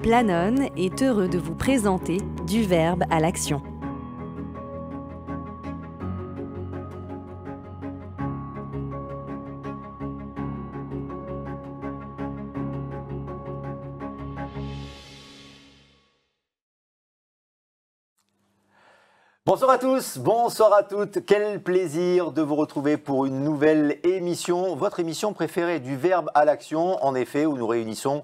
Planon est heureux de vous présenter Du verbe à l'action. Bonsoir à tous, bonsoir à toutes. Quel plaisir de vous retrouver pour une nouvelle émission, votre émission préférée du verbe à l'action, en effet, où nous réunissons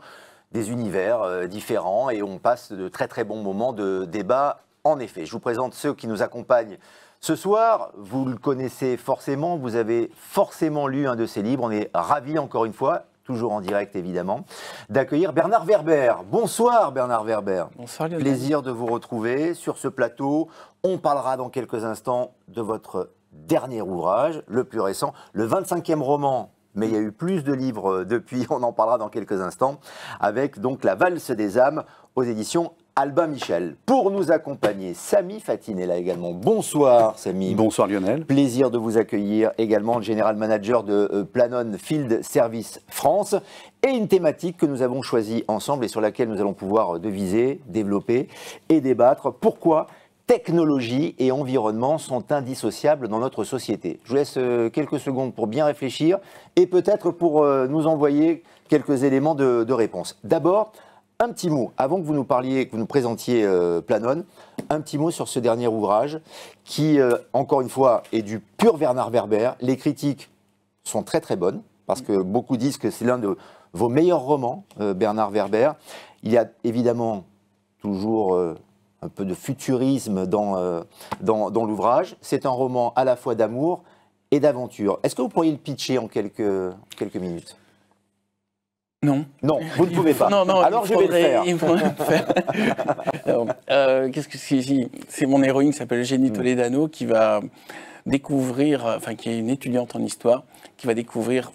des univers différents et on passe de très très bons moments de débat, en effet. Je vous présente ceux qui nous accompagnent ce soir. Vous le connaissez forcément, vous avez forcément lu un de ses livres. On est ravis encore une fois, toujours en direct évidemment, d'accueillir Bernard Werber. Bonsoir Bernard Werber. Bonsoir Lionel. Plaisir de vous retrouver sur ce plateau. On parlera dans quelques instants de votre dernier ouvrage, le plus récent, le 25e roman, mais il y a eu plus de livres depuis, on en parlera dans quelques instants, avec donc La valse des âmes aux éditions Albin Michel. Pour nous accompagner, Samy Fatine est là également. Bonsoir Samy. Bonsoir Lionel. Plaisir de vous accueillir également, le General Manager de Planon Field Service France, et une thématique que nous avons choisie ensemble et sur laquelle nous allons pouvoir deviser, développer et débattre. Pourquoi technologie et environnement sont indissociables dans notre société? Je vous laisse quelques secondes pour bien réfléchir et peut-être pour nous envoyer quelques éléments de réponse. D'abord, un petit mot, avant que vous nous parliez, que vous nous présentiez Planon, un petit mot sur ce dernier ouvrage qui, encore une fois, est du pur Bernard Werber. Les critiques sont très très bonnes, parce que beaucoup disent que c'est l'un de vos meilleurs romans, Bernard Werber. Il y a évidemment toujours un peu de futurisme dans l'ouvrage. C'est un roman à la fois d'amour et d'aventure. Est-ce que vous pourriez le pitcher en quelques minutes ? Non. Non, vous ne pouvez pas. Non, alors je vais le faire. Il faudrait le faire. Alors, qu'est-ce que c'est mon héroïne qui s'appelle Eugénie Toledano qui va découvrir, enfin qui est une étudiante en histoire, qui va découvrir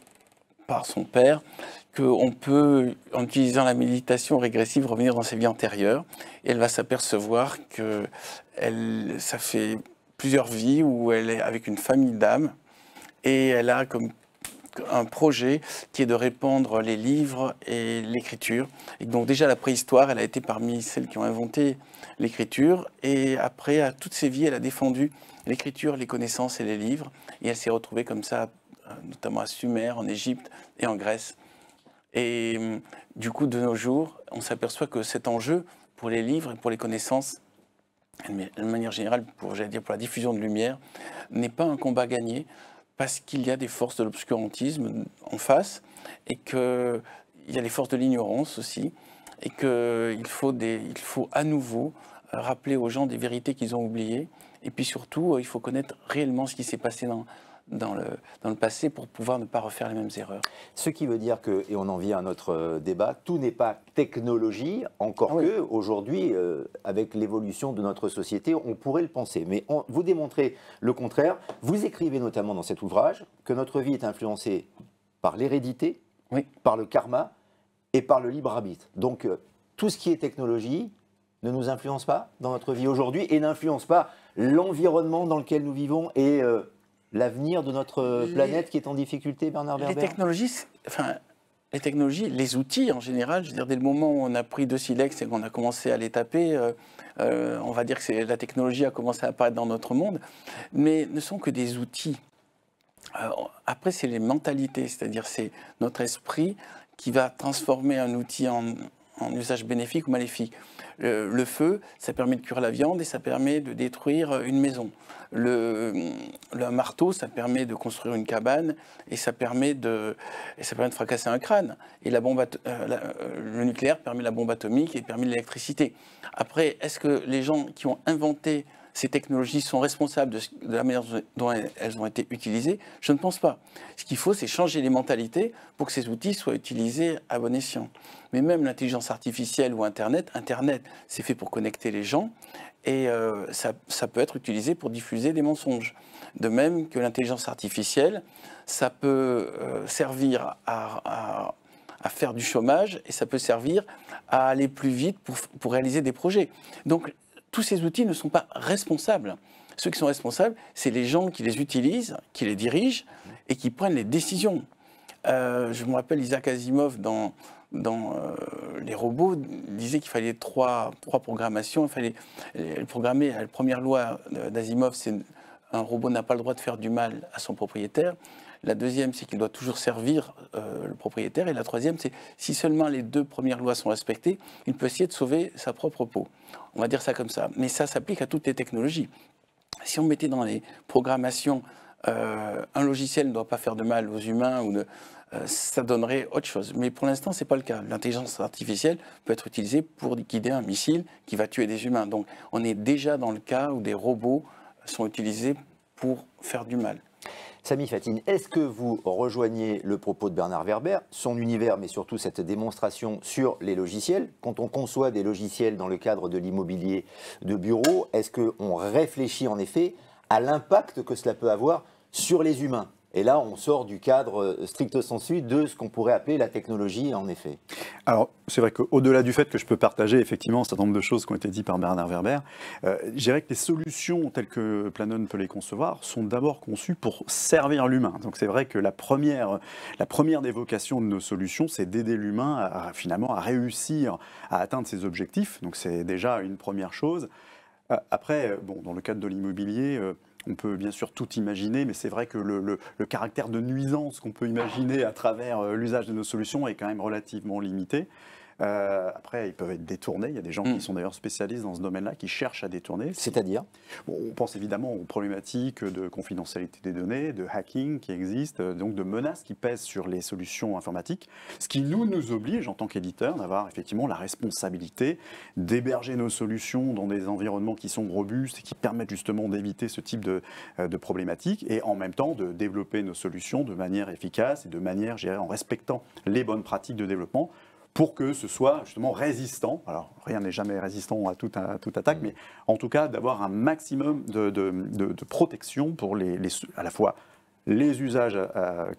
par son père qu'on peut, en utilisant la méditation régressive, revenir dans ses vies antérieures. Et elle va s'apercevoir que ça fait plusieurs vies où elle est avec une famille d'âmes et elle a comme un projet qui est de répandre les livres et l'écriture. Et donc déjà la préhistoire, elle a été parmi celles qui ont inventé l'écriture. Et après, à toutes ses vies, elle a défendu l'écriture, les connaissances et les livres. Et elle s'est retrouvée comme ça, notamment à Sumer, en Égypte et en Grèce. Et du coup, de nos jours, on s'aperçoit que cet enjeu pour les livres et pour les connaissances, de manière générale, pour la diffusion de lumière, n'est pas un combat gagné, parce qu'il y a des forces de l'obscurantisme en face, et qu'il y a les forces de l'ignorance aussi, et qu'il faut à nouveau rappeler aux gens des vérités qu'ils ont oubliées, et puis surtout, il faut connaître réellement ce qui s'est passé dans le passé pour pouvoir ne pas refaire les mêmes erreurs. Ce qui veut dire que, et on en vient à notre débat, tout n'est pas technologie, encore que aujourd'hui, avec l'évolution de notre société, on pourrait le penser. Mais vous démontrez le contraire. Vous écrivez notamment dans cet ouvrage que notre vie est influencée par l'hérédité, par le karma et par le libre arbitre. Donc tout ce qui est technologie ne nous influence pas dans notre vie aujourd'hui et n'influence pas l'environnement dans lequel nous vivons et l'avenir de notre planète qui est en difficulté, Bernard Werber. Les technologies, les outils en général, je veux dire, dès le moment où on a pris 2 silex et qu'on a commencé à les taper, on va dire que la technologie a commencé à apparaître dans notre monde, mais ne sont que des outils. Après, c'est les mentalités, c'est-à-dire c'est notre esprit qui va transformer un outil en usage bénéfique ou maléfique. Le feu, ça permet de cuire la viande et ça permet de détruire une maison. Le marteau, ça permet de construire une cabane et ça permet de fracasser un crâne. Et le nucléaire permet la bombe atomique et permet l'électricité. Après, est-ce que les gens qui ont inventé ces technologies sont responsables de la manière dont elles ont été utilisées? Je ne pense pas. Ce qu'il faut, c'est changer les mentalités pour que ces outils soient utilisés à bon escient. Mais même l'intelligence artificielle ou Internet, c'est fait pour connecter les gens et ça peut être utilisé pour diffuser des mensonges. De même que l'intelligence artificielle, ça peut servir à faire du chômage et ça peut servir à aller plus vite pour réaliser des projets. Donc, tous ces outils ne sont pas responsables. Ceux qui sont responsables, c'est les gens qui les utilisent, qui les dirigent et qui prennent les décisions. Je me rappelle Isaac Asimov dans les robots disaient qu'il fallait trois programmations. Il fallait programmer. La première loi d'Asimov, c'est un robot n'a pas le droit de faire du mal à son propriétaire. La deuxième, c'est qu'il doit toujours servir le propriétaire. Et la troisième, c'est si seulement les deux premières lois sont respectées, il peut essayer de sauver sa propre peau. On va dire ça comme ça. Mais ça s'applique à toutes les technologies. Si on mettait dans les programmations un logiciel ne doit pas faire de mal aux humains, ça donnerait autre chose. Mais pour l'instant, ce n'est pas le cas. L'intelligence artificielle peut être utilisée pour guider un missile qui va tuer des humains. Donc on est déjà dans le cas où des robots sont utilisés pour faire du mal. Samy Fathine, est-ce que vous rejoignez le propos de Bernard Werber, son univers, mais surtout cette démonstration sur les logiciels? Quand on conçoit des logiciels dans le cadre de l'immobilier de bureau, est-ce qu'on réfléchit en effet à l'impact que cela peut avoir sur les humains? Et là, on sort du cadre stricto sensu de ce qu'on pourrait appeler la technologie, en effet. Alors, c'est vrai qu'au-delà du fait que je peux partager effectivement un certain nombre de choses qui ont été dites par Bernard Werber, je dirais que les solutions telles que Planon peut les concevoir sont d'abord conçues pour servir l'humain. Donc c'est vrai que la première des vocations de nos solutions, c'est d'aider l'humain finalement à réussir à atteindre ses objectifs. Donc c'est déjà une première chose. Après, bon, dans le cadre de l'immobilier, on peut bien sûr tout imaginer, mais c'est vrai que le caractère de nuisance qu'on peut imaginer à travers l'usage de nos solutions est quand même relativement limité. Après, ils peuvent être détournés. Il y a des gens qui sont d'ailleurs spécialistes dans ce domaine-là, qui cherchent à détourner. C'est-à-dire on pense évidemment aux problématiques de confidentialité des données, de hacking qui existent, donc de menaces qui pèsent sur les solutions informatiques, ce qui nous oblige, en tant qu'éditeur, d'avoir effectivement la responsabilité d'héberger nos solutions dans des environnements qui sont robustes et qui permettent justement d'éviter ce type de problématiques, et en même temps de développer nos solutions de manière efficace et de manière, je dirais, en respectant les bonnes pratiques de développement, pour que ce soit justement résistant. Alors, rien n'est jamais résistant à toute attaque, mais en tout cas d'avoir un maximum de protection pour à la fois les usages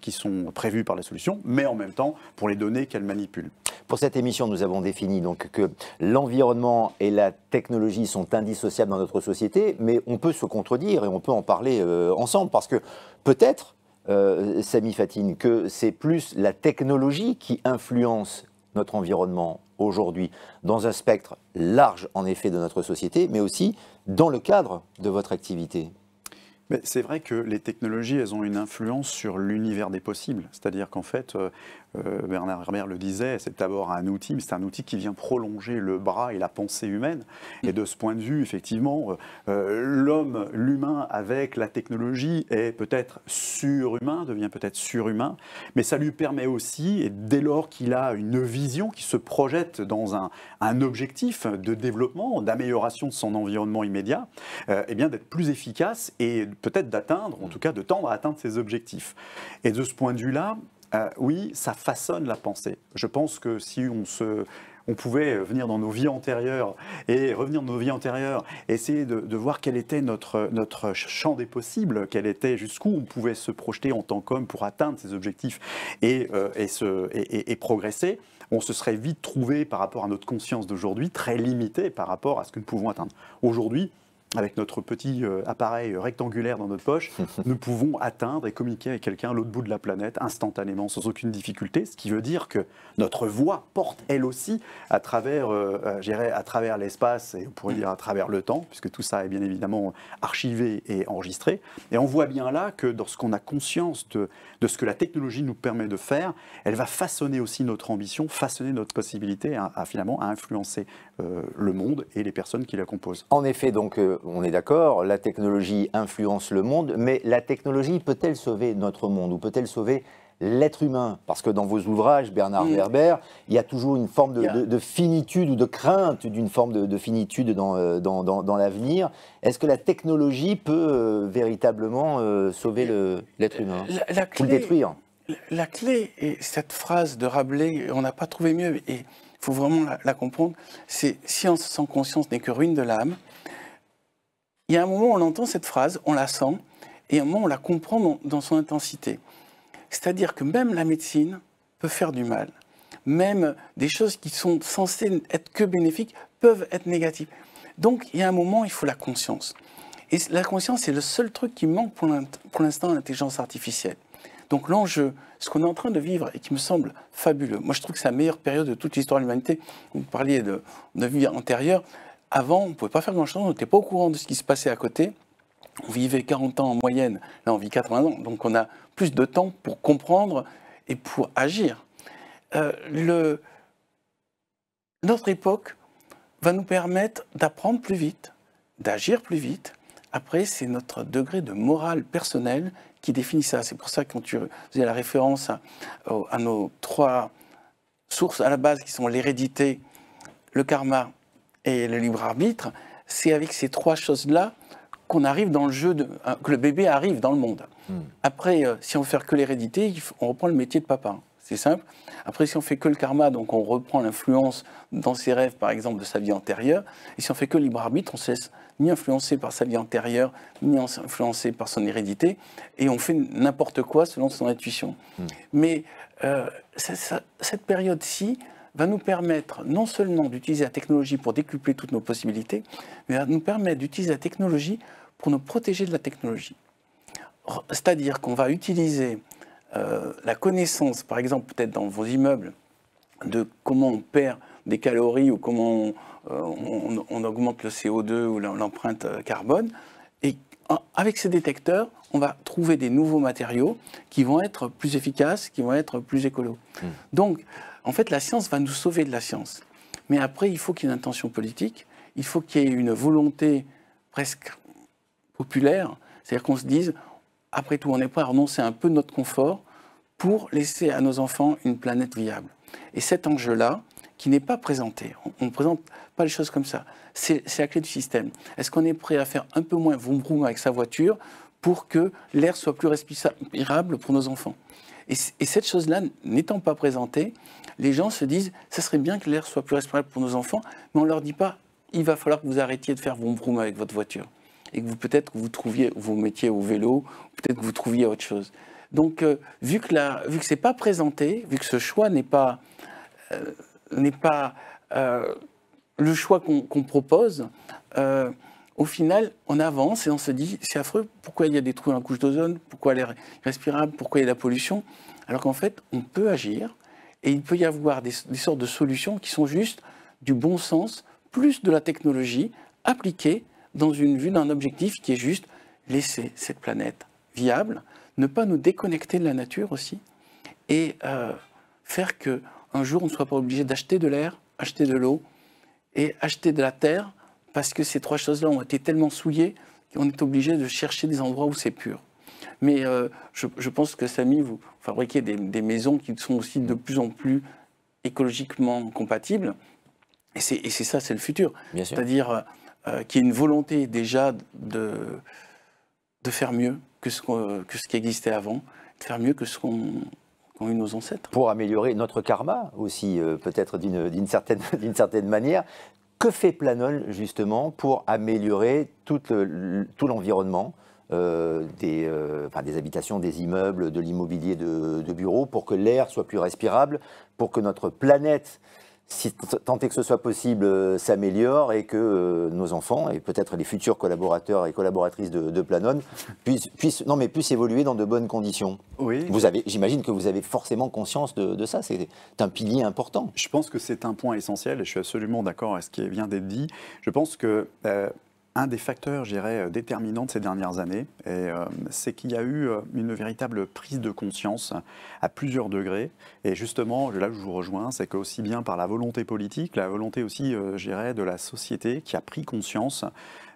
qui sont prévus par la solution, mais en même temps pour les données qu'elle manipule. Pour cette émission, nous avons défini donc que l'environnement et la technologie sont indissociables dans notre société, mais on peut se contredire et on peut en parler ensemble, parce que peut-être, Samy Fathine, que c'est plus la technologie qui influence notre environnement aujourd'hui, dans un spectre large en effet de notre société, mais aussi dans le cadre de votre activité. Mais c'est vrai que les technologies, elles ont une influence sur l'univers des possibles. C'est-à-dire qu'en fait, Bernard Werber le disait, c'est d'abord un outil, mais c'est un outil qui vient prolonger le bras et la pensée humaine. Et de ce point de vue, effectivement, l'humain avec la technologie est peut-être surhumain, devient peut-être surhumain, mais ça lui permet aussi, et dès lors qu'il a une vision qui se projette dans un objectif de développement, d'amélioration de son environnement immédiat, eh bien d'être plus efficace et peut-être d'atteindre, en tout cas de tendre à atteindre ses objectifs. Et de ce point de vue-là, oui, ça façonne la pensée. Je pense que si on pouvait venir dans nos vies antérieures et revenir dans nos vies antérieures, essayer de voir quel était notre champ des possibles, quel était jusqu'où on pouvait se projeter en tant qu'homme pour atteindre ses objectifs et progresser, on se serait vite trouvé par rapport à notre conscience d'aujourd'hui très limité par rapport à ce que nous pouvons atteindre. Aujourd'hui, avec notre petit appareil rectangulaire dans notre poche, nous pouvons atteindre et communiquer avec quelqu'un à l'autre bout de la planète instantanément, sans aucune difficulté, ce qui veut dire que notre voix porte elle aussi à travers l'espace, et on pourrait dire à travers le temps, puisque tout ça est bien évidemment archivé et enregistré. Et on voit bien là que lorsqu'on a conscience de ce que la technologie nous permet de faire, elle va façonner aussi notre ambition, façonner notre possibilité finalement à influencer le monde et les personnes qui la composent. En effet, donc, on est d'accord, la technologie influence le monde, mais la technologie peut-elle sauver notre monde ou peut-elle sauver l'être humain? Parce que dans vos ouvrages, Bernard Werber, il y a toujours une forme de finitude ou de crainte d'une forme de finitude dans l'avenir. Est-ce que la technologie peut véritablement sauver l'être humain ou le détruire? La clé est cette phrase de Rabelais, on n'a pas trouvé mieux, et il faut vraiment la comprendre, c'est « science sans conscience n'est que ruine de l'âme ». Il y a un moment où on entend cette phrase, on la sent, et un moment où on la comprend dans son intensité. C'est-à-dire que même la médecine peut faire du mal. Même des choses qui sont censées être que bénéfiques peuvent être négatives. Donc il y a un moment où il faut la conscience. Et la conscience, c'est le seul truc qui manque pour l'instant à l'intelligence artificielle. Donc l'enjeu, ce qu'on est en train de vivre et qui me semble fabuleux, moi je trouve que c'est la meilleure période de toute l'histoire de l'humanité. Vous parliez de vie antérieure. Avant, on ne pouvait pas faire grand-chose, on n'était pas au courant de ce qui se passait à côté. On vivait 40 ans en moyenne, là on vit 80 ans, donc on a plus de temps pour comprendre et pour agir. Notre époque va nous permettre d'apprendre plus vite, d'agir plus vite. Après, c'est notre degré de morale personnelle qui définit ça. C'est pour ça que quand tu faisais la référence à nos 3 sources à la base, qui sont l'hérédité, le karma et le libre arbitre, c'est avec ces 3 choses-là qu'on arrive dans le jeu, que le bébé arrive dans le monde. Après, si on ne fait que l'hérédité, on reprend le métier de papa. C'est simple. Après, si on fait que le karma, donc on reprend l'influence dans ses rêves, par exemple, de sa vie antérieure. Et si on fait que le libre arbitre, on ne se laisse ni influencer par sa vie antérieure, ni influencer par son hérédité. Et on fait n'importe quoi selon son intuition. Mais cette période-ci va nous permettre non seulement d'utiliser la technologie pour décupler toutes nos possibilités, mais va nous permettre d'utiliser la technologie pour nous protéger de la technologie. C'est-à-dire qu'on va utiliser la connaissance, par exemple, peut-être dans vos immeubles, de comment on perd des calories ou comment on augmente le CO2 ou l'empreinte carbone. Et avec ces détecteurs, on va trouver des nouveaux matériaux qui vont être plus efficaces, qui vont être plus écolos. Donc, en fait, la science va nous sauver de la science. Mais après, il faut qu'il y ait une intention politique, il faut qu'il y ait une volonté presque populaire, c'est-à-dire qu'on se dise, après tout, on est prêt à renoncer un peu de notre confort pour laisser à nos enfants une planète viable. Et cet enjeu-là, qui n'est pas présenté, on ne présente pas les choses comme ça, c'est la clé du système. Est-ce qu'on est prêt à faire un peu moins vroom vroom avec sa voiture pour que l'air soit plus respirable pour nos enfants? Et cette chose-là, n'étant pas présentée, les gens se disent, ça serait bien que l'air soit plus respirable pour nos enfants, mais on ne leur dit pas, il va falloir que vous arrêtiez de faire vroom vroom avec votre voiture. Et que peut-être vous mettiez au vélo, peut-être que vous trouviez autre chose. Donc, vu que ce n'est pas présenté, vu que ce choix n'est pas le choix qu'on propose, au final, on avance et on se dit, c'est affreux, pourquoi il y a des trous dans la couche d'ozone, pourquoi l'air est respirable, pourquoi il y a de la pollution, alors qu'en fait, on peut agir et il peut y avoir des sortes de solutions qui sont juste du bon sens, plus de la technologie appliquée dans une vue d'un objectif qui est juste laisser cette planète viable, ne pas nous déconnecter de la nature aussi, et faire qu'un jour on ne soit pas obligé d'acheter de l'air, acheter de l'eau et acheter de la terre, parce que ces 3 choses-là ont été tellement souillées qu'on est obligé de chercher des endroits où c'est pur. Mais je pense que Samy, vous fabriquez des maisons qui sont aussi de plus en plus écologiquement compatibles, et c'est ça, c'est le futur. C'est-à-dire qu'il y ait une volonté déjà de faire mieux que ce qui existait avant, de faire mieux que ce qu'ont eu nos ancêtres. Pour améliorer notre karma aussi, peut-être d'une certaine manière. Que fait Planol justement pour améliorer tout l'environnement des habitations, des immeubles, de l'immobilier de bureaux, pour que l'air soit plus respirable, pour que notre planète, si tant est que ce soit possible, s'améliore et que nos enfants, et peut-être les futurs collaborateurs et collaboratrices de Planon, puissent évoluer dans de bonnes conditions. Oui. J'imagine que vous avez forcément conscience de ça, c'est un pilier important. Je pense que c'est un point essentiel et je suis absolument d'accord avec ce qui vient d'être dit. Je pense que un des facteurs, je dirais, déterminants de ces dernières années, c'est qu'il y a eu une véritable prise de conscience à plusieurs degrés. Et justement, là où je vous rejoins, c'est qu'aussi bien par la volonté politique, la volonté aussi, je dirais, de la société qui a pris conscience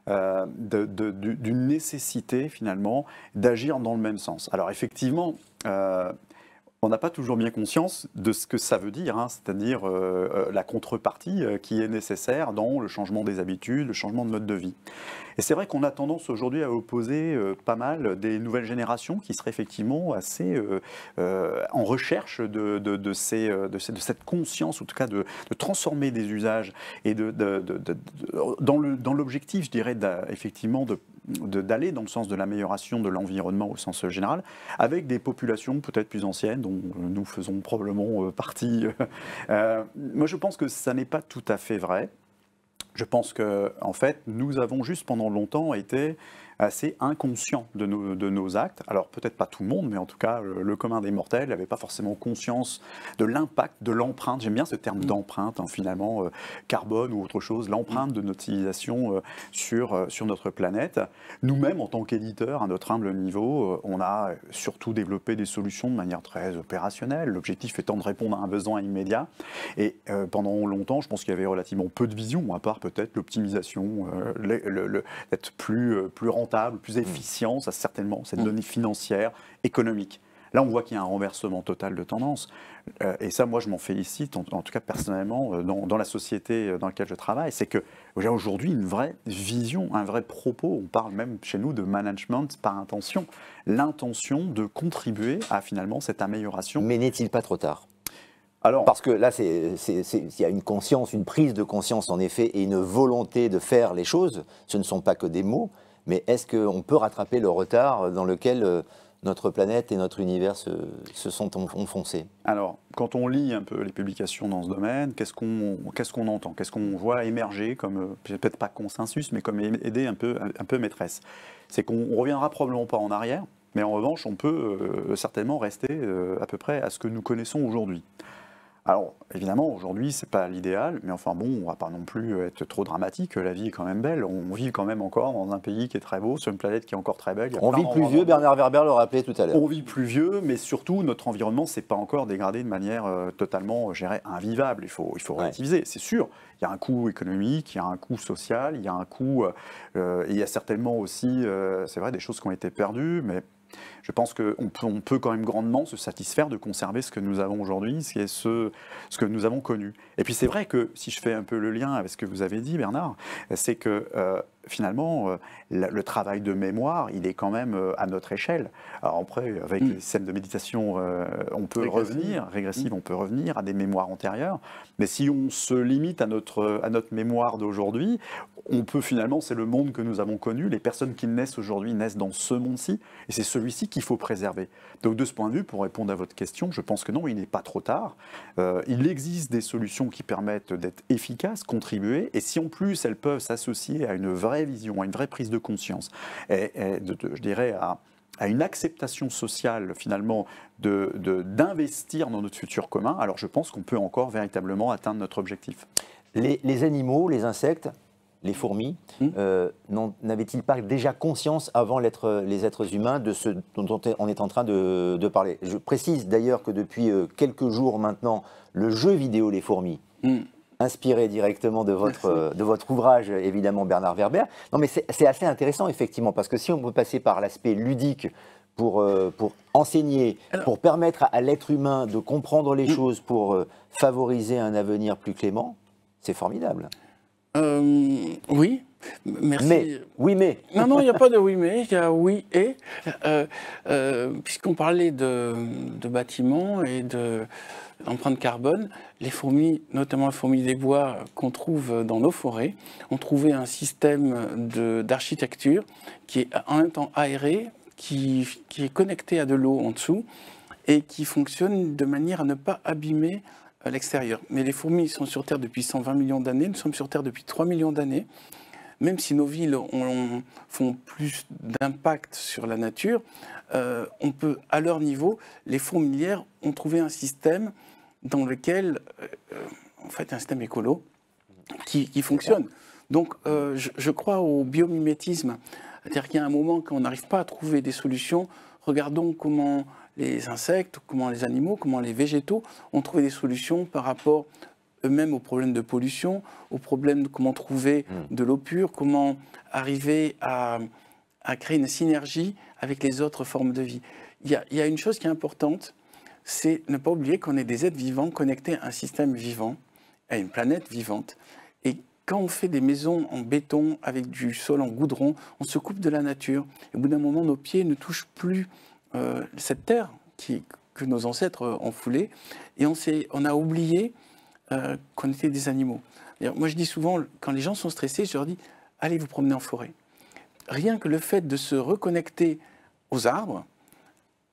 d'une nécessité, finalement, d'agir dans le même sens. Alors effectivement, on n'a pas toujours bien conscience de ce que ça veut dire, hein, c'est-à-dire la contrepartie qui est nécessaire dans le changement des habitudes, le changement de mode de vie. Et c'est vrai qu'on a tendance aujourd'hui à opposer pas mal des nouvelles générations qui seraient effectivement assez en recherche de cette conscience, en tout cas de transformer des usages et dans l'objectif, je dirais, effectivement d'aller dans le sens de l'amélioration de l'environnement au sens général, avec des populations peut-être plus anciennes, dont nous faisons probablement partie. Moi, je pense que ça n'est pas tout à fait vrai. Je pense que, en fait, nous avons juste pendant longtemps été assez inconscients de nos actes. Alors peut-être pas tout le monde, mais en tout cas le commun des mortels n'avait pas forcément conscience de l'impact, de l'empreinte. J'aime bien ce terme d'empreinte, hein, finalement, carbone ou autre chose, l'empreinte de notre civilisation sur notre planète. Nous-mêmes, en tant qu'éditeurs, à notre humble niveau, on a surtout développé des solutions de manière très opérationnelle, l'objectif étant de répondre à un besoin immédiat. Et pendant longtemps, je pense qu'il y avait relativement peu de vision, à part peut-être l'optimisation, d'être plus rentable, plus efficient, ça certainement, cette donnée financière, économique. Là, on voit qu'il y a un renversement total de tendance. Et ça, moi, je m'en félicite, en tout cas personnellement, dans la société dans laquelle je travaille. C'est qu'il y a aujourd'hui une vraie vision, un vrai propos. On parle même chez nous de management par intention. L'intention de contribuer à finalement cette amélioration. Mais n'est-il pas trop tard ? Alors, parce que là, il y a une conscience, une prise de conscience en effet, et une volonté de faire les choses. Ce ne sont pas que des mots, mais est-ce qu'on peut rattraper le retard dans lequel notre planète et notre univers se sont enfoncés? Alors, quand on lit un peu les publications dans ce domaine, qu'est-ce qu'on entend? Qu'est-ce qu'on voit émerger comme, peut-être pas consensus, mais comme idée un peu maîtresse? C'est qu'on ne reviendra probablement pas en arrière, mais en revanche, on peut certainement rester à peu près à ce que nous connaissons aujourd'hui. Alors, évidemment, aujourd'hui, ce n'est pas l'idéal, mais enfin bon, on ne va pas non plus être trop dramatique, la vie est quand même belle, on vit quand même encore dans un pays qui est très beau, sur une planète qui est encore très belle. On vit plus vieux, Bernard Werber le rappelait tout à l'heure. On vit plus vieux, mais surtout, notre environnement ne s'est pas encore dégradé de manière totalement, je dirais, invivable. Il faut relativiser, c'est sûr. Il y a un coût économique, il y a un coût social, il y a un coût... il y a certainement aussi, c'est vrai, des choses qui ont été perdues, mais... Je pense qu'on peut quand même grandement se satisfaire de conserver ce que nous avons aujourd'hui, ce que nous avons connu. Et puis c'est vrai que, si je fais un peu le lien avec ce que vous avez dit, Bernard, c'est que finalement, le travail de mémoire, il est quand même à notre échelle. Alors après, avec les systèmes de méditation, on peut régressive, on peut revenir à des mémoires antérieures, mais si on se limite à notre mémoire d'aujourd'hui, on peut finalement, c'est le monde que nous avons connu, les personnes qui naissent aujourd'hui naissent dans ce monde-ci, et c'est celui-ci qu'il faut préserver. Donc de ce point de vue, pour répondre à votre question, je pense que non, il n'est pas trop tard. Il existe des solutions qui permettent d'être efficaces, contribuer, et si en plus elles peuvent s'associer à une vraie vision, à une vraie prise de conscience, et je dirais à une acceptation sociale finalement d'investir dans notre futur commun, alors je pense qu'on peut encore véritablement atteindre notre objectif. Les animaux, les insectes, les fourmis, n'avaient-ils pas déjà conscience avant les êtres humains de ce dont on est en train de parler? Je précise d'ailleurs que depuis quelques jours maintenant, le jeu vidéo Les Fourmis, inspiré directement de votre ouvrage, évidemment, Bernard Werber. Non, mais c'est assez intéressant, effectivement, parce que si on peut passer par l'aspect ludique pour enseigner, pour permettre à l'être humain de comprendre les choses, pour favoriser un avenir plus clément, c'est formidable. Oui, merci. Mais, oui, mais. Non, il n'y a pas de oui, mais, il y a oui et. Puisqu'on parlait de bâtiments et d'empreinte carbone, les fourmis, notamment les fourmis des bois qu'on trouve dans nos forêts, ont trouvé un système d'architecture qui est en même temps aéré, qui est connecté à de l'eau en dessous et qui fonctionne de manière à ne pas abîmer l'extérieur. Mais les fourmis sont sur Terre depuis 120 millions d'années, nous sommes sur Terre depuis 3 millions d'années. Même si nos villes font plus d'impact sur la nature, on peut, à leur niveau, les fourmilières ont trouvé un système dans lequel, en fait, un système écolo qui fonctionne. Donc, je crois au biomimétisme. C'est-à-dire qu'il y a un moment quand on n'arrive pas à trouver des solutions, regardons comment les insectes, comment les animaux, comment les végétaux ont trouvé des solutions par rapport eux-mêmes aux problèmes de pollution, aux problèmes de comment trouver de l'eau pure, comment arriver à créer une synergie avec les autres formes de vie. Il y a une chose qui est importante, c'est ne pas oublier qu'on est des êtres vivants connectés à un système vivant, à une planète vivante. Et quand on fait des maisons en béton avec du sol en goudron, on se coupe de la nature. Et au bout d'un moment, nos pieds ne touchent plus cette terre que nos ancêtres ont foulée. Et on a oublié qu'on était des animaux. Moi, je dis souvent, quand les gens sont stressés, je leur dis, allez vous promener en forêt. Rien que le fait de se reconnecter aux arbres,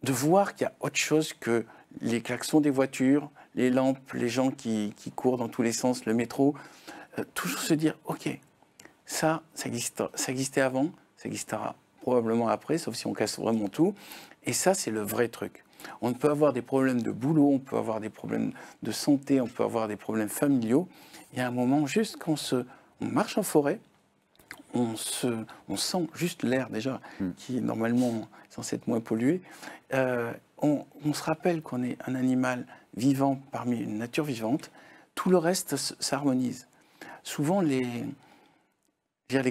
de voir qu'il y a autre chose que les klaxons des voitures, les lampes, les gens qui courent dans tous les sens, le métro, toujours se dire, ok, ça existait avant, ça existera probablement après, sauf si on casse vraiment tout. Et ça, c'est le vrai truc. On peut avoir des problèmes de boulot, on peut avoir des problèmes de santé, on peut avoir des problèmes familiaux. Il y a un moment, juste quand on marche en forêt, on sent juste l'air déjà, qui est normalement censé être moins pollué. On se rappelle qu'on est un animal vivant parmi une nature vivante. Tout le reste s'harmonise. Souvent, les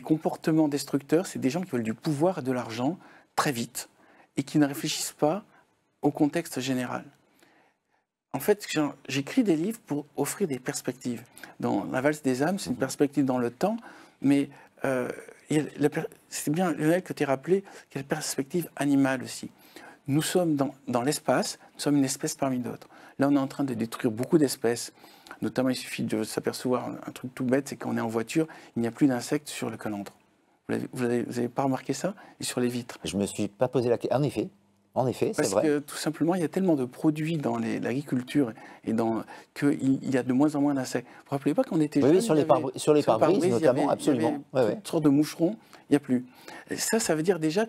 comportements destructeurs, c'est des gens qui veulent du pouvoir et de l'argent très vite et qui ne réfléchissent pas au contexte général. En fait, j'écris des livres pour offrir des perspectives. Dans La valse des âmes, c'est une perspective dans le temps, mais c'est bien, Lionel, que tu as rappelé qu'il y a une perspective animale aussi. Nous sommes dans l'espace, nous sommes une espèce parmi d'autres. Là, on est en train de détruire beaucoup d'espèces. Notamment, il suffit de s'apercevoir un truc tout bête, c'est qu'on est en voiture, il n'y a plus d'insectes sur le calandre. Vous n'avez pas remarqué ça? Et sur les vitres. Je ne me suis pas posé la question. En effet, c'est vrai. Parce que tout simplement, il y a tellement de produits dans l'agriculture et qu'il y a de moins en moins d'insectes. Vous ne vous rappelez pas qu'on était jeunes, Oui, sur les pare-brises notamment, absolument. Il y avait toutes sortes de moucherons, il n'y a plus. Et ça veut dire déjà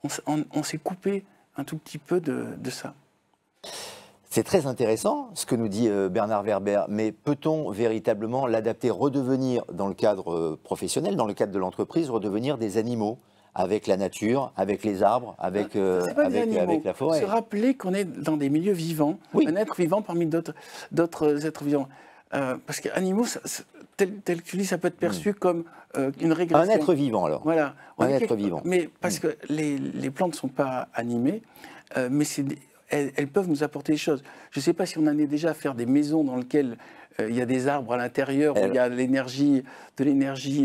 on s'est coupé un tout petit peu de ça. C'est très intéressant ce que nous dit Bernard Werber, mais peut-on véritablement l'adapter, redevenir dans le cadre professionnel, dans le cadre de l'entreprise, redevenir des animaux avec la nature, avec les arbres, avec la forêt? Se rappeler qu'on est dans des milieux vivants, un être vivant parmi d'autres êtres vivants. Parce qu'animaux, tel que tu dis, ça peut être perçu comme une régression. Un être vivant alors. Voilà. Un être vivant. Mais parce que les plantes ne sont pas animées, mais elles peuvent nous apporter des choses. Je ne sais pas si on en est déjà à faire des maisons dans lesquelles il y a des arbres à l'intérieur, où il y a de l'énergie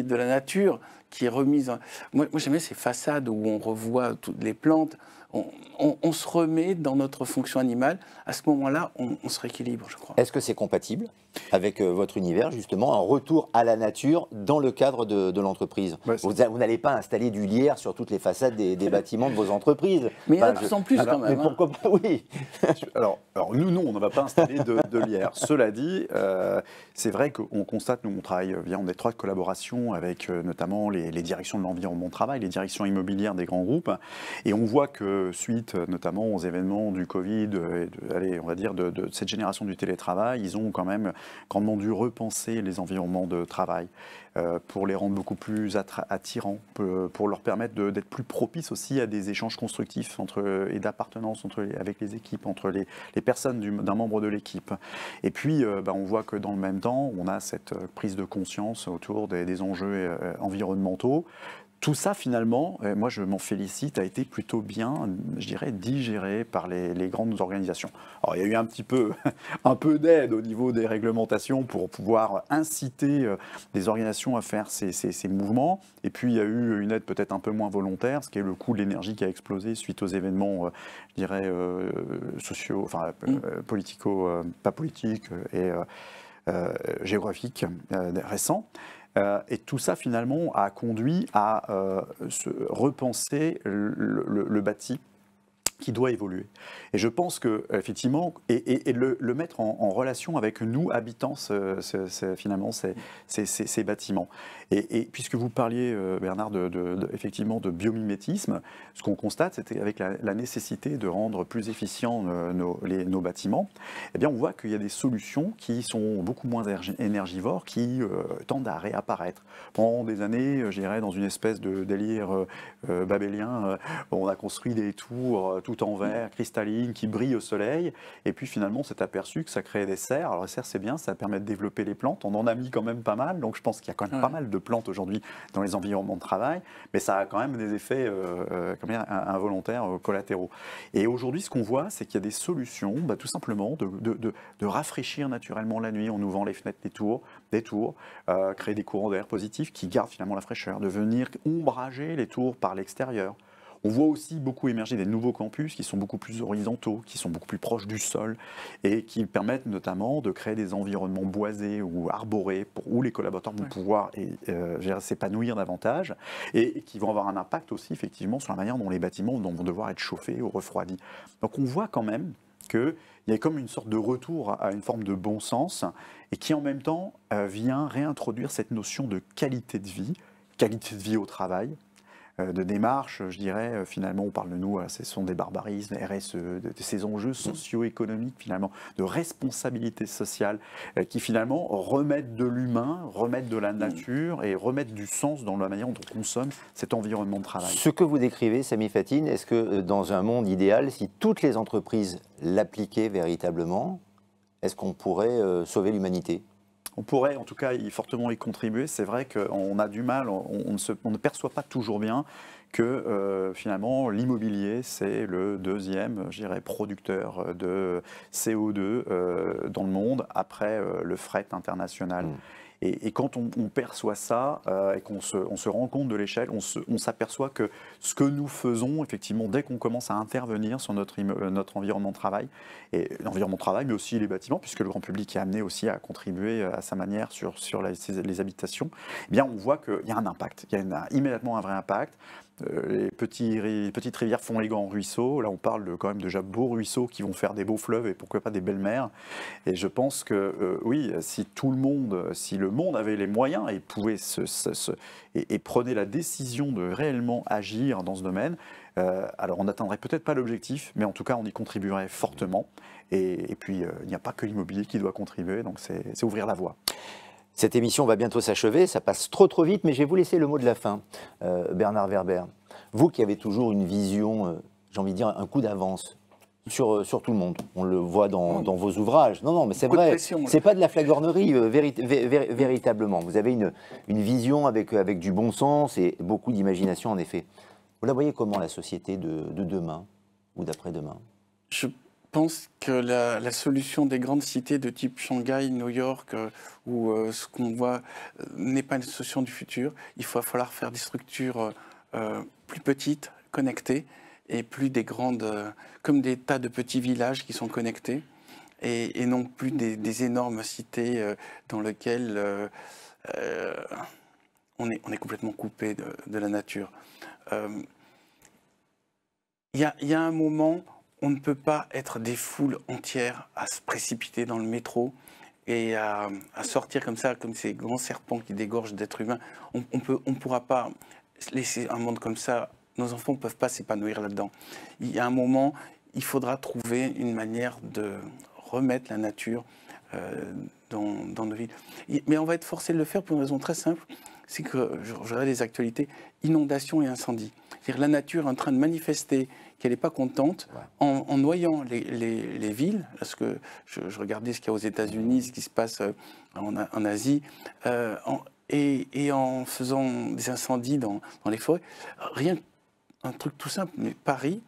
de la nature qui est remise. Moi j'aime bien ces façades où on revoit toutes les plantes. On se remet dans notre fonction animale. À ce moment-là, on se rééquilibre, je crois. Est-ce que c'est compatible avec votre univers, justement, un retour à la nature dans le cadre de l'entreprise? Vous n'allez pas installer du lierre sur toutes les façades des bâtiments de vos entreprises. Mais il y en a de plus en plus quand même. Mais pourquoi pas? Oui. Alors nous, non, on ne va pas installer de lierre. Cela dit, c'est vrai qu'on constate, nous, on travaille en étroite collaboration avec notamment les directions de l'environnement de travail, les directions immobilières des grands groupes, et on voit que suite notamment aux événements du Covid, on va dire de cette génération du télétravail, ils ont quand même grandement dû repenser les environnements de travail pour les rendre beaucoup plus attirants, pour leur permettre d'être plus propices aussi à des échanges constructifs et d'appartenance avec les équipes, entre les personnes d'un membre de l'équipe. Et puis, on voit que dans le même temps, on a cette prise de conscience autour des enjeux environnementaux. Tout ça, finalement, moi je m'en félicite, a été plutôt bien, je dirais, digéré par les grandes organisations. Alors il y a eu un peu d'aide au niveau des réglementations pour pouvoir inciter les organisations à faire ces mouvements. Et puis il y a eu une aide peut-être un peu moins volontaire, ce qui est le coût de l'énergie qui a explosé suite aux événements, je dirais, sociaux, enfin pas politiques et géographiques récents. Et tout ça, finalement, a conduit à repenser le bâti qui doit évoluer. Et je pense que, effectivement, et le mettre en relation avec nous, habitants, finalement, ces bâtiments. Et puisque vous parliez, Bernard, effectivement, de biomimétisme, ce qu'on constate, c'était avec la nécessité de rendre plus efficients nos bâtiments, eh bien, on voit qu'il y a des solutions qui sont beaucoup moins énergivores, qui tendent à réapparaître. Pendant des années, je dirais, dans une espèce de délire babélien, on a construit des tours tout en verre, cristalline, qui brille au soleil. Et puis finalement, on s'est aperçu que ça créait des serres. Alors les serres, c'est bien, ça permet de développer les plantes. On en a mis quand même pas mal. Donc je pense qu'il y a quand même pas mal de plantes aujourd'hui dans les environnements de travail. Mais ça a quand même des effets involontaires, collatéraux. Et aujourd'hui, ce qu'on voit, c'est qu'il y a des solutions, tout simplement, de rafraîchir naturellement la nuit en ouvrant les fenêtres des tours, créer des courants d'air positifs qui gardent finalement la fraîcheur, de venir ombrager les tours par l'extérieur. On voit aussi beaucoup émerger des nouveaux campus qui sont beaucoup plus horizontaux, qui sont beaucoup plus proches du sol et qui permettent notamment de créer des environnements boisés ou arborés où les collaborateurs vont pouvoir s'épanouir davantage et qui vont avoir un impact aussi effectivement sur la manière dont les bâtiments vont devoir être chauffés ou refroidis. Donc on voit quand même qu'il y a comme une sorte de retour à une forme de bon sens et qui en même temps vient réintroduire cette notion de qualité de vie au travail, de démarche, je dirais. Finalement, on parle de nous, ce sont des barbarismes, RSE, de ces enjeux socio-économiques, finalement, de responsabilité sociale, qui finalement remettent de l'humain, remettent de la nature et remettent du sens dans la manière dont on consomme cet environnement de travail. Ce que vous décrivez, Samy Fathine, est-ce que dans un monde idéal, si toutes les entreprises l'appliquaient véritablement, est-ce qu'on pourrait sauver l'humanité ? On pourrait en tout cas fortement y contribuer. C'est vrai qu'on a du mal, on ne perçoit pas toujours bien que finalement l'immobilier c'est le deuxième, je dirais, producteur de CO2 dans le monde après le fret international. Et quand on perçoit ça et qu'on se rend compte de l'échelle, on s'aperçoit que ce que nous faisons, effectivement, dès qu'on commence à intervenir sur notre environnement de travail, et l'environnement de travail, mais aussi les bâtiments, puisque le grand public est amené aussi à contribuer à sa manière sur les habitations, eh bien on voit qu'il y a un impact, il y a immédiatement un vrai impact. Les petites rivières font les grands ruisseaux. Là, on parle quand même déjà beaux ruisseaux qui vont faire des beaux fleuves et pourquoi pas des belles mers. Et je pense que oui, si le monde avait les moyens et pouvait et prenait la décision de réellement agir dans ce domaine, alors on n'atteindrait peut-être pas l'objectif, mais en tout cas on y contribuerait fortement. Et puis il n'y a pas que l'immobilier qui doit contribuer, donc c'est ouvrir la voie. Cette émission va bientôt s'achever, ça passe trop vite, mais je vais vous laisser le mot de la fin. Bernard Werber, vous qui avez toujours une vision, j'ai envie de dire un coup d'avance sur tout le monde, on le voit dans vos ouvrages. Non, mais c'est vrai, c'est pas de la flagornerie, véritablement. Vous avez une vision avec du bon sens et beaucoup d'imagination en effet. Vous la voyez comment la société de demain ou d'après-demain ? Je pense que la solution des grandes cités de type Shanghai, New York, où ce qu'on voit n'est pas une solution du futur. Il va falloir faire des structures plus petites, connectées, et plus des grandes, comme des tas de petits villages qui sont connectés, et non plus des énormes cités dans lesquelles on est complètement coupé de la nature. Il y a un moment... On ne peut pas être des foules entières à se précipiter dans le métro et à sortir comme ça, comme ces grands serpents qui dégorgent d'êtres humains. On ne pourra pas laisser un monde comme ça. Nos enfants ne peuvent pas s'épanouir là-dedans. Il y a un moment, il faudra trouver une manière de remettre la nature dans nos villes. Mais on va être forcé de le faire pour une raison très simple. C'est que, je regarde les actualités, inondations et incendies. C'est-à-dire la nature est en train de manifester qu'elle n'est pas contente en noyant les villes. Parce que je regardais ce qu'il y a aux États-Unis, ce qui se passe en Asie, et en faisant des incendies dans les forêts. Rien, un truc tout simple, mais Paris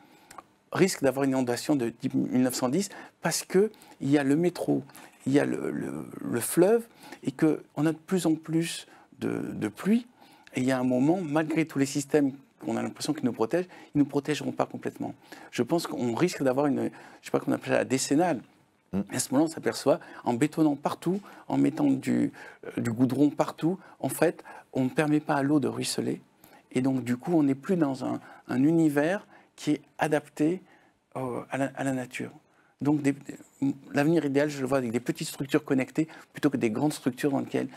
risque d'avoir une inondation de type 1910 parce qu'il y a le métro, il y a le fleuve, et qu'on a de plus en plus de pluie. Et il y a un moment, malgré tous les systèmes qu'on a l'impression qu'ils nous protègent, ils ne nous protégeront pas complètement. Je pense qu'on risque d'avoir je ne sais pas comment on appelle ça, la décennale. À ce moment-là, on s'aperçoit, en bétonnant partout, en mettant du goudron partout, en fait, on ne permet pas à l'eau de ruisseler. Et donc, du coup, on n'est plus dans un univers qui est adapté à la nature. Donc, l'avenir idéal, je le vois avec des petites structures connectées, plutôt que des grandes structures dans lesquelles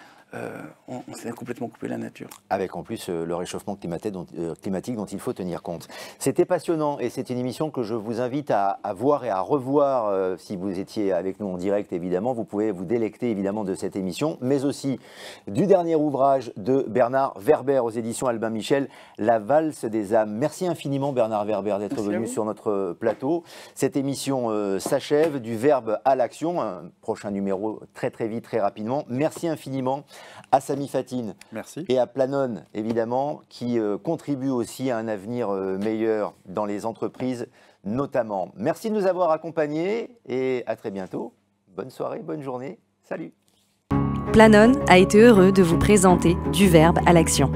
on s'est complètement coupé la nature. Avec en plus le réchauffement climatique dont il faut tenir compte. C'était passionnant et c'est une émission que je vous invite à voir et à revoir si vous étiez avec nous en direct évidemment. Vous pouvez vous délecter évidemment de cette émission, mais aussi du dernier ouvrage de Bernard Werber aux éditions Albin Michel, La valse des âmes. Merci infiniment Bernard Werber d'être venu sur notre plateau. Cette émission s'achève, du verbe à l'action. Un prochain numéro très vite, très rapidement. Merci infiniment à Samy Fathine et à Planon, évidemment, qui contribuent aussi à un avenir meilleur dans les entreprises, notamment. Merci de nous avoir accompagnés et à très bientôt. Bonne soirée, bonne journée. Salut. Planon a été heureux de vous présenter Du verbe à l'action.